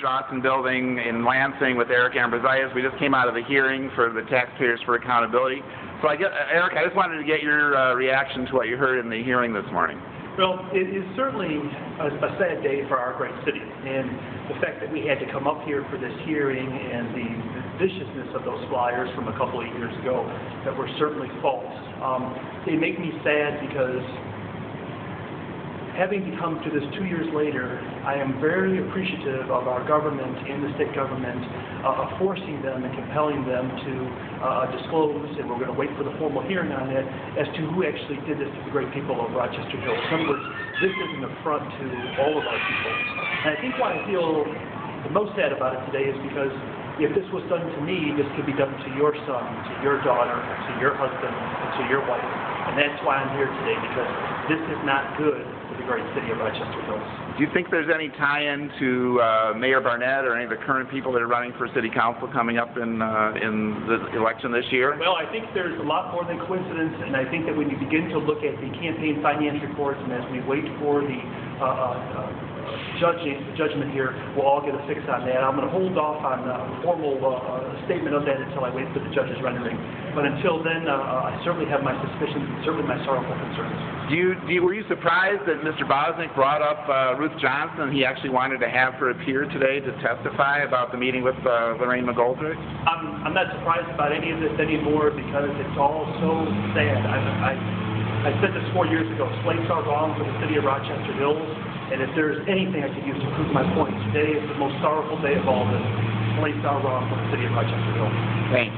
Johnson building in Lansing with Eric Ambrosius. We just came out of the hearing for the Taxpayers for Accountability. So Eric, I just wanted to get your reaction to what you heard in the hearing this morning. Well, it is certainly a sad day for our great city, and the fact that we had to come up here for this hearing and the viciousness of those flyers from a couple of years ago that were certainly false. They make me sad because having to come to this 2 years later, I am very appreciative of our government and the state government forcing them and compelling them to disclose, and we're going to wait for the formal hearing on it, as to who actually did this to the great people of Rochester Hills. In other words, this is an affront to all of our people. And I think why I feel the most sad about it today is because if this was done to me, this could be done to your son, to your daughter, to your husband, and to your wife. And that's why I'm here today, because this is not good for the great city of Rochester Hills. Do you think there's any tie-in to Mayor Barnett or any of the current people that are running for city council coming up in the election this year? Well, I think there's a lot more than coincidence, and I think that when you begin to look at the campaign finance reports, and as we wait for the judgment here, we'll all get a fix on that. I'm going to hold off on a formal statement of that until I wait for the judge's rendering. But until then, I certainly have my suspicions and certainly my sorrowful concerns. Were you surprised that Mr. Bosnick brought up Ruth Johnson? He actually wanted to have her appear today to testify about the meeting with Lorraine McGoldrick? I'm not surprised about any of this anymore because it's all so sad. I said this 4 years ago, slates are wrong for the city of Rochester Hills, and if there's anything I could use to prove my point, today is the most sorrowful day of all this. Slates are wrong for the city of Rochester Hills. Thanks.